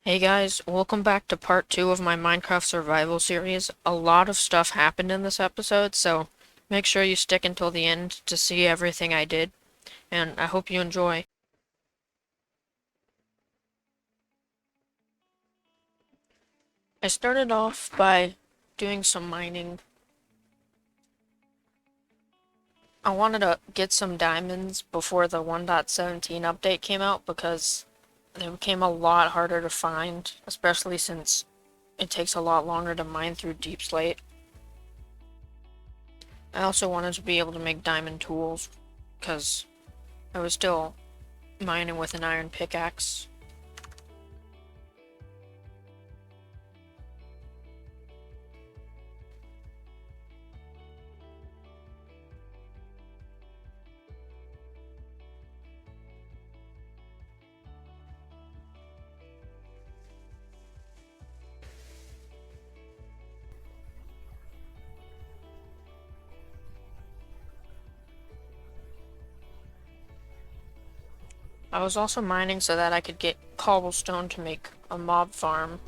Hey guys, welcome back to part 2 of my Minecraft survival series. A lot of stuff happened in this episode, so make sure you stick until the end to see everything I did, and I hope you enjoy. I started off by doing some mining. I wanted to get some diamonds before the 1.17 update came out because they became a lot harder to find, especially since it takes a lot longer to mine through Deep Slate. I also wanted to be able to make diamond tools, because I was still mining with an iron pickaxe. I was also mining so that I could get cobblestone to make a mob farm.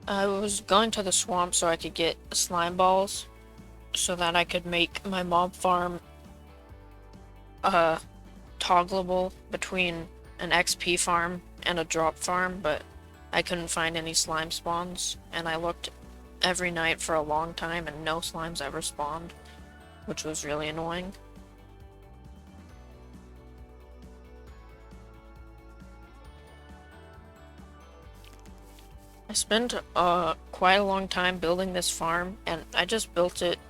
I was going to the swamp so I could get slime balls so that I could make my mob farm toggleable between an XP farm and a drop farm, but I couldn't find any slime spawns, and I looked every night for a long time and no slimes ever spawned, which was really annoying. I spent quite a long time building this farm, and I just built it.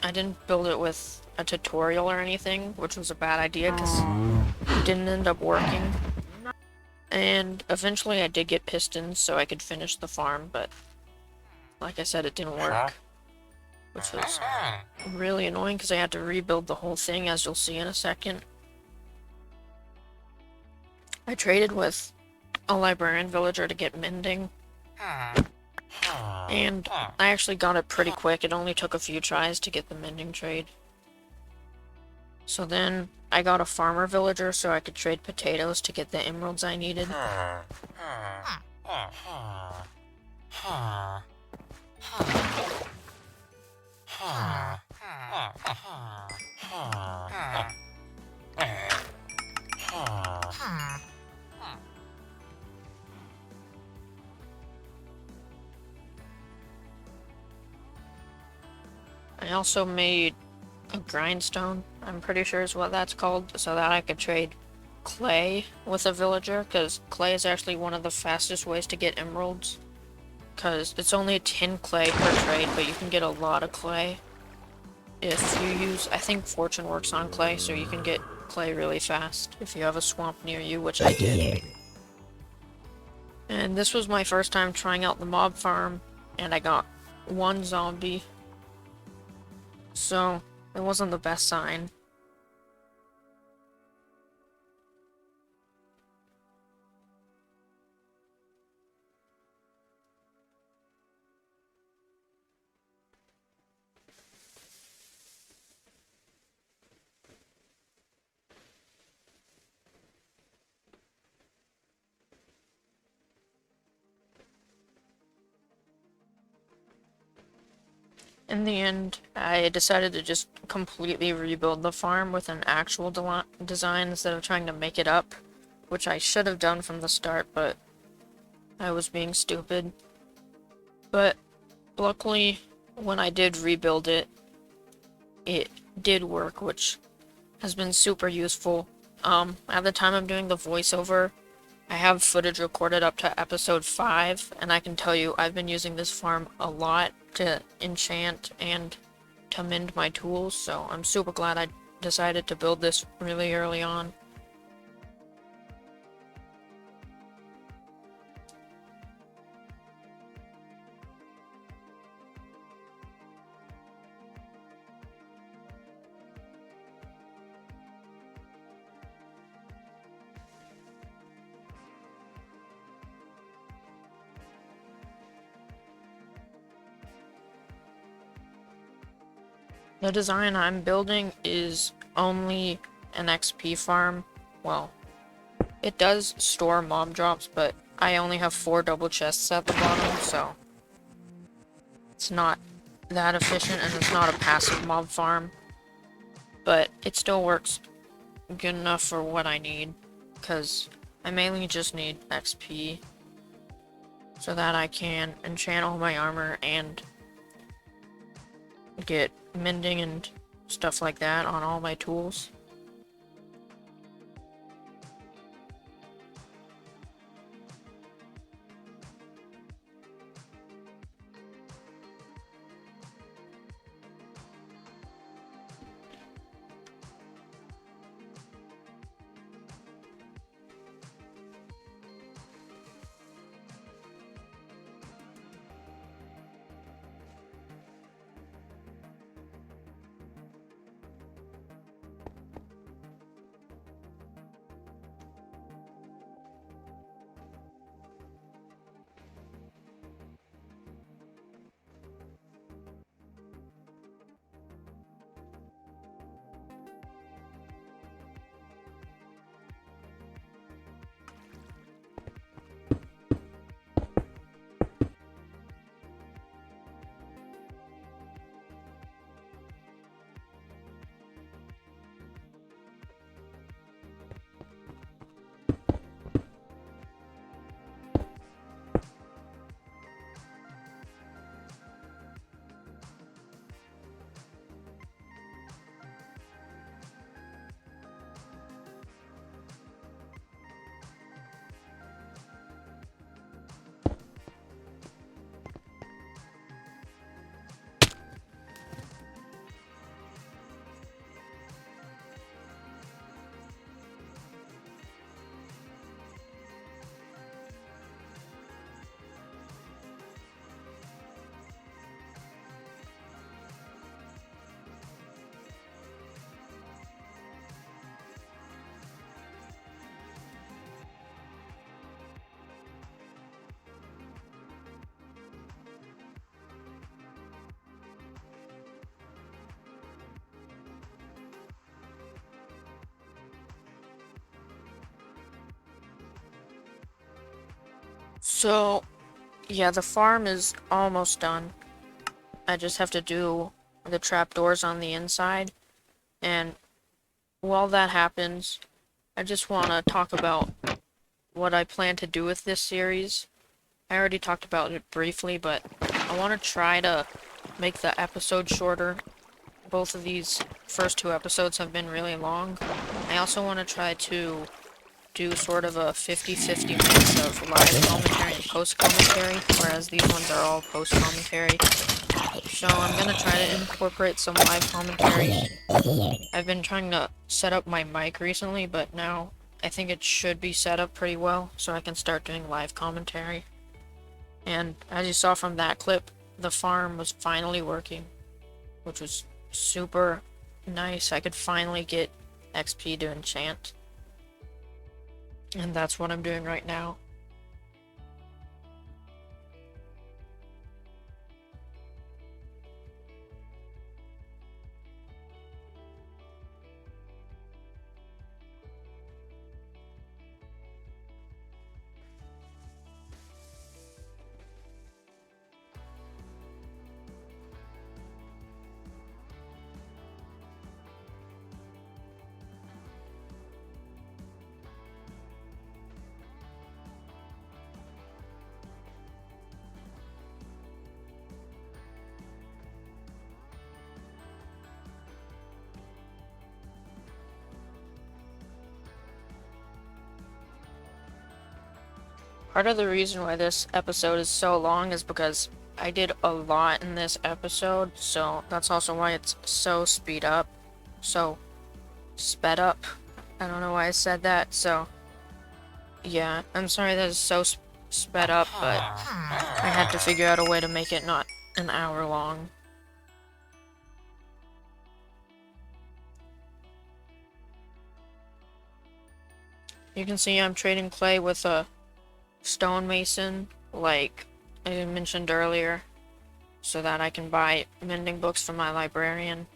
I didn't build it with a tutorial or anything, which was a bad idea because it didn't end up working. And eventually I did get pistons so I could finish the farm, but like I said, it didn't work, which was really annoying because I had to rebuild the whole thing, as you'll see in a second. I traded with a librarian villager to get mending, and I actually got it pretty quick. It only took a few tries to get the mending trade. So then I got a farmer villager so I could trade potatoes to get the emeralds I needed. I also made a grindstone, I'm pretty sure is what that's called, so that I could trade clay with a villager, because clay is actually one of the fastest ways to get emeralds, because it's only 10 clay per trade, but you can get a lot of clay if you use, I think fortune works on clay, so you can get clay really fast if you have a swamp near you, which I did. And this was my first time trying out the mob farm, and I got one zombie, so it wasn't the best sign. In the end, I decided to just completely rebuild the farm with an actual design instead of trying to make it up, which I should have done from the start, but I was being stupid. But luckily, when I did rebuild it, it did work, which has been super useful. At the time I'm doing the voiceover, I have footage recorded up to episode 5, and I can tell you I've been using this farm a lot to enchant and to mend my tools, so I'm super glad I decided to build this really early on. The design I'm building is only an XP farm, well, it does store mob drops, but I only have 4 double chests at the bottom, so it's not that efficient, and it's not a passive mob farm. But it still works good enough for what I need, because I mainly just need XP so that I can enchant all my armor and get mending and stuff like that on all my tools. So, yeah, the farm is almost done. I just have to do the trapdoors on the inside, and while that happens, I just want to talk about what I plan to do with this series. I already talked about it briefly, but I want to try to make the episode shorter. Both of these first 2 episodes have been really long. I also want to try to do sort of a 50-50 mix of live commentary and post-commentary, whereas these ones are all post-commentary. So I'm gonna try to incorporate some live commentary. I've been trying to set up my mic recently, but now I think it should be set up pretty well, so I can start doing live commentary. And as you saw from that clip, the farm was finally working, which was super nice. I could finally get XP to enchant. And that's what I'm doing right now. Part of the reason why this episode is so long is because I did a lot in this episode, so that's also why it's so sped up. I don't know why I said that, so yeah, I'm sorry that it's so sped up, but I had to figure out a way to make it not an hour long. You can see I'm trading clay with a stonemason, like I mentioned earlier, so that I can buy mending books from my librarian.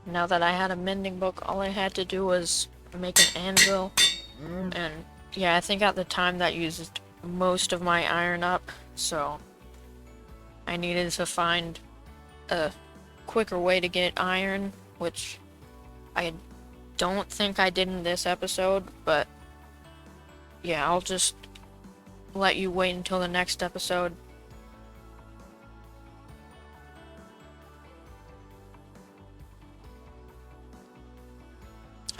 now that I had a mending book, all I had to do was make an anvil. And yeah, I think at the time that used most of my iron up, so I needed to find a quicker way to get iron, which I don't think I did in this episode, but yeah, I'll just let you wait until the next episode.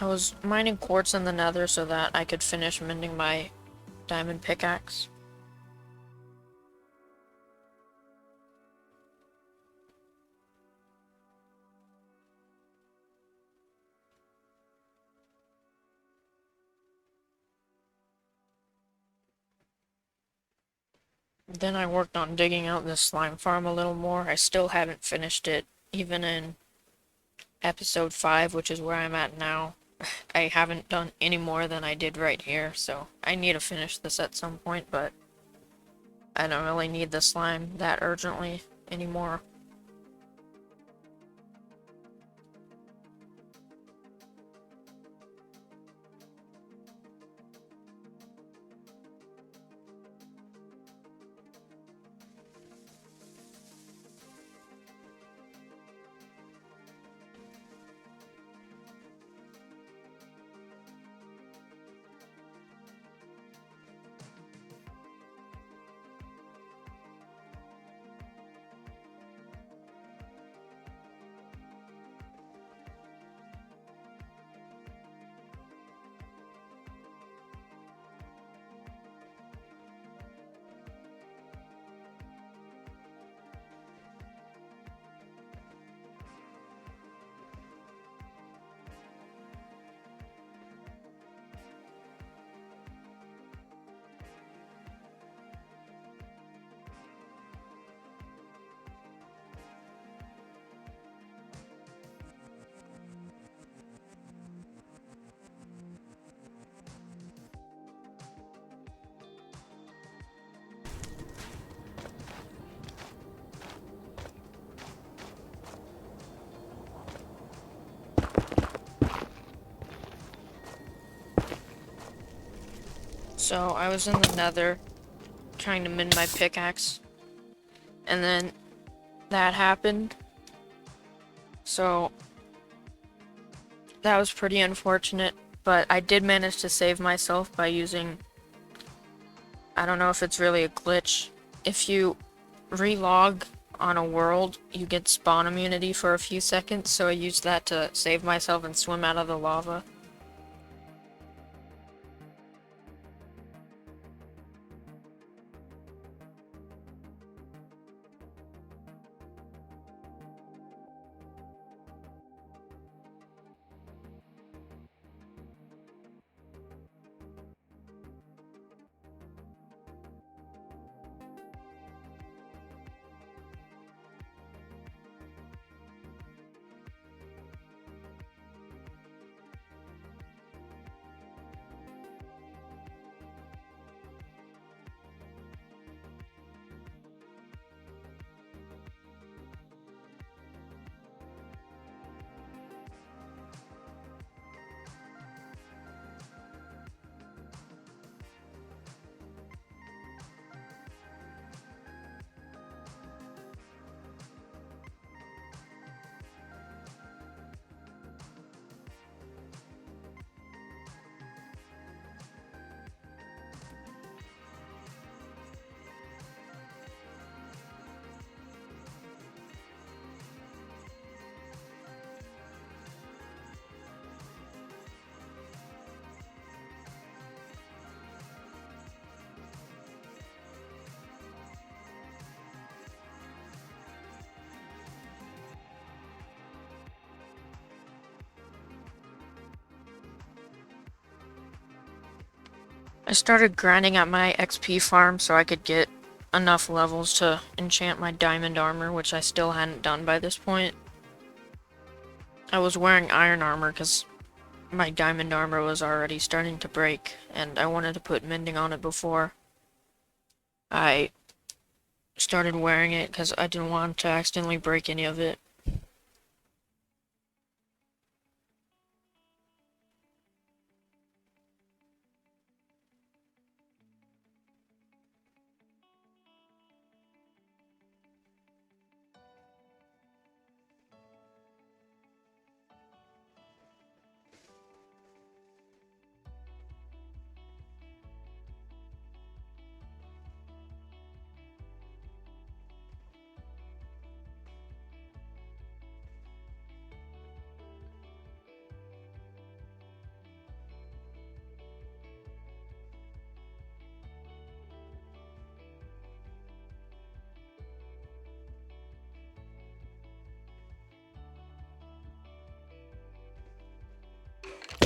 I was mining quartz in the nether so that I could finish mending my diamond pickaxe. Then I worked on digging out this slime farm a little more. I still haven't finished it, even in episode 5, which is where I'm at now. I haven't done any more than I did right here, so I need to finish this at some point, but I don't really need the slime that urgently anymore. So I was in the nether trying to mend my pickaxe, and then that happened. So that was pretty unfortunate, but I did manage to save myself by using, I don't know if it's really a glitch. If you relog on a world, you get spawn immunity for a few seconds, so I used that to save myself and swim out of the lava. I started grinding at my XP farm so I could get enough levels to enchant my diamond armor, which I still hadn't done by this point. I was wearing iron armor because my diamond armor was already starting to break, and I wanted to put mending on it before I started wearing it because I didn't want to accidentally break any of it.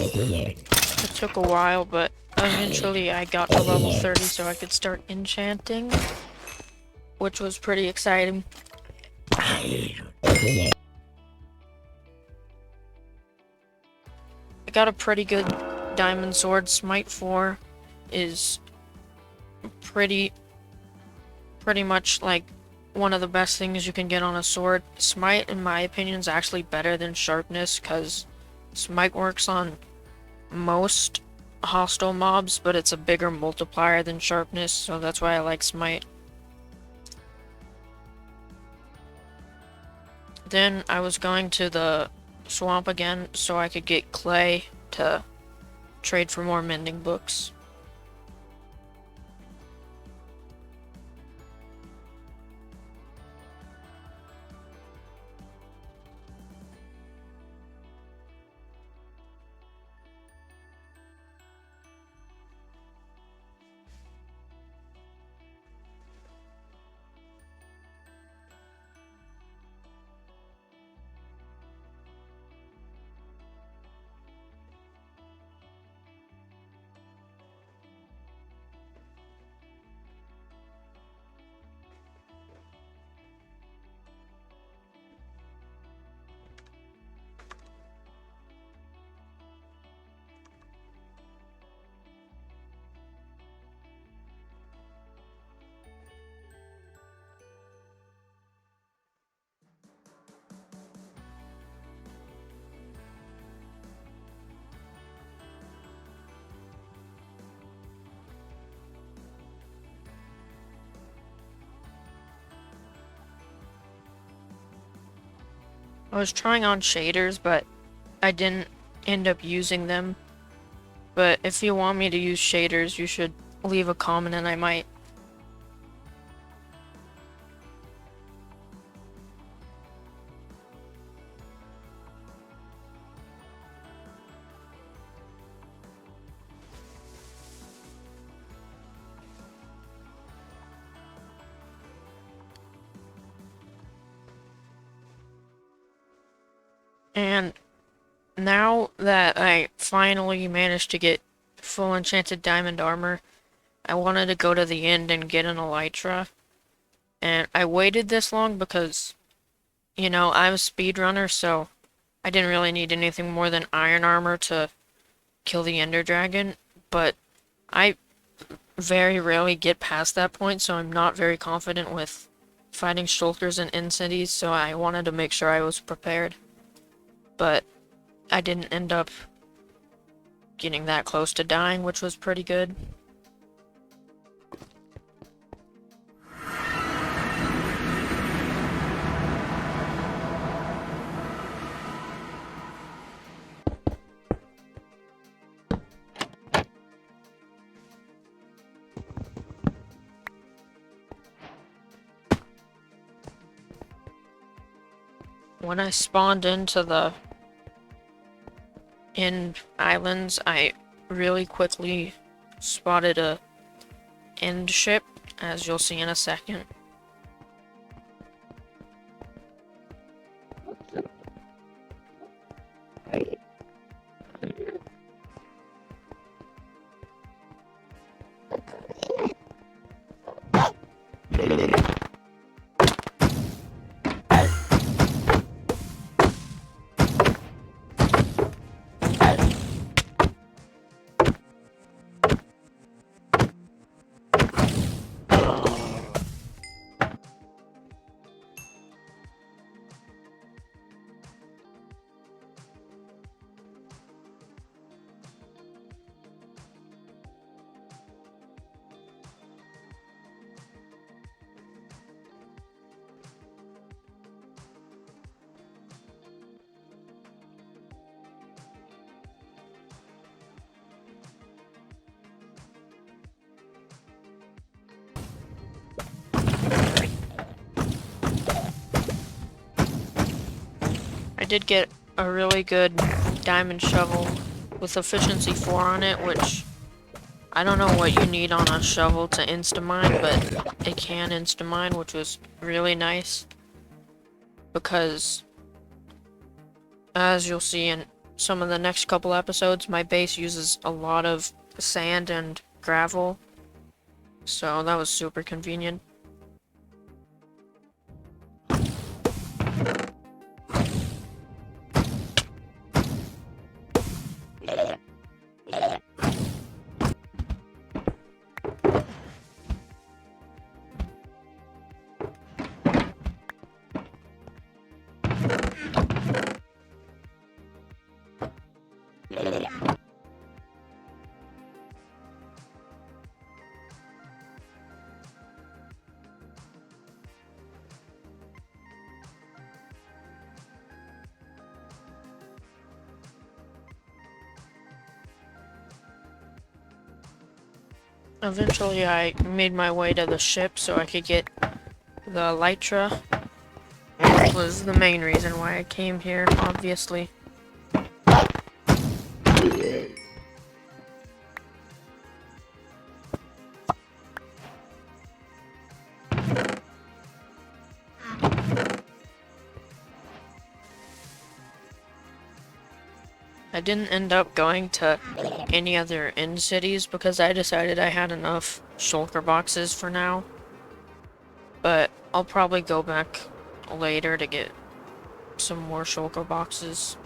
It took a while, but eventually I got to level 30 so I could start enchanting, which was pretty exciting. I got a pretty good diamond sword. Smite 4 is pretty much like one of the best things you can get on a sword. Smite, in my opinion, is actually better than sharpness, because Smite works on most hostile mobs, but it's a bigger multiplier than sharpness, so that's why I like Smite. Then I was going to the swamp again so I could get clay to trade for more mending books. I was trying on shaders, but I didn't end up using them. But if you want me to use shaders, you should leave a comment and I might. And now that I finally managed to get full enchanted diamond armor, I wanted to go to the end and get an Elytra. And I waited this long because, you know, I'm a speedrunner, so I didn't really need anything more than iron armor to kill the Ender Dragon. But I very rarely get past that point, so I'm not very confident with fighting shulkers and end cities, so I wanted to make sure I was prepared. But I didn't end up getting that close to dying, which was pretty good. When I spawned into the end islands, I really quickly spotted a end ship, as you'll see in a second. I did get a really good diamond shovel with efficiency 4 on it, which I don't know what you need on a shovel to insta-mine, but it can insta-mine, which was really nice. Because, as you'll see in some of the next couple episodes, my base uses a lot of sand and gravel, so that was super convenient. Eventually, I made my way to the ship so I could get the Elytra. That was the main reason why I came here, obviously. I didn't end up going to any other end cities because I decided I had enough shulker boxes for now. But I'll probably go back later to get some more shulker boxes.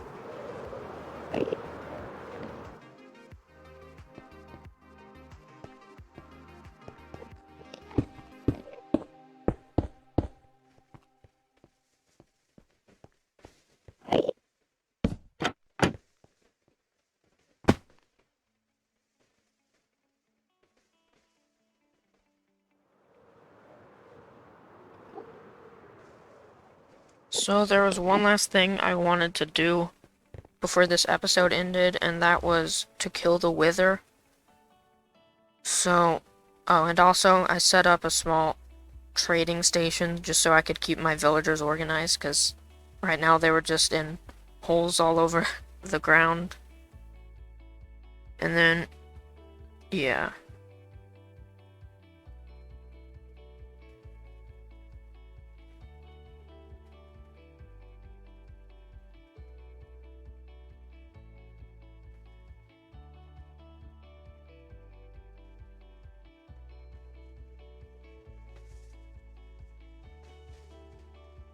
So there was one last thing I wanted to do before this episode ended, and that was to kill the wither. So, oh, and also I set up a small trading station just so I could keep my villagers organized, because right now they were just in holes all over the ground. And then, yeah.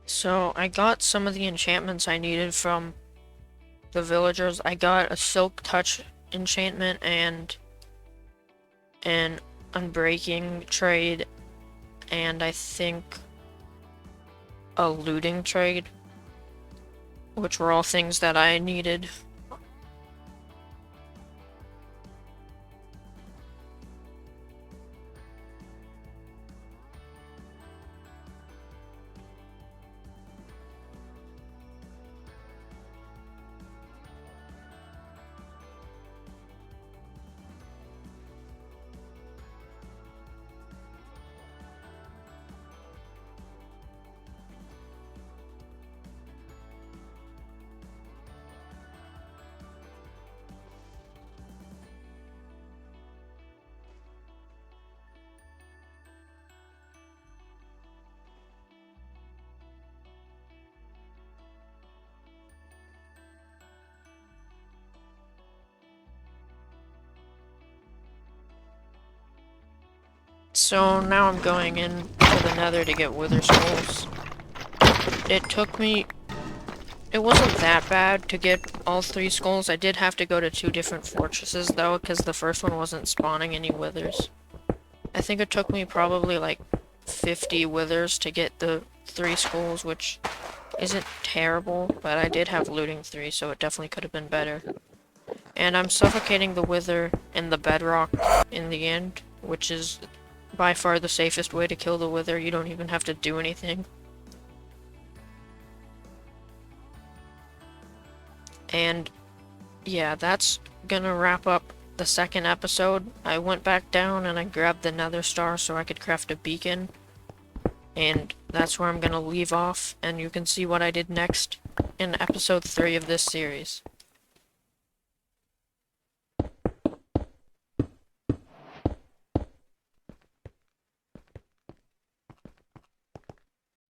So I got some of the enchantments I needed from the villagers. I got a Silk Touch enchantment and an Unbreaking trade, and I think a Looting trade, which were all things that I needed. So now I'm going in to the nether to get wither skulls. It wasn't that bad to get all 3 skulls. I did have to go to 2 different fortresses though, because the first one wasn't spawning any withers. I think it took me probably like 50 withers to get the 3 skulls, which isn't terrible, but I did have looting 3, so it definitely could have been better. And I'm suffocating the wither in the bedrock in the end, which is by far the safest way to kill the wither. You don't even have to do anything. And yeah, that's gonna wrap up the second episode. I went back down and I grabbed the nether star so I could craft a beacon. And that's where I'm gonna leave off, and you can see what I did next in episode 3 of this series.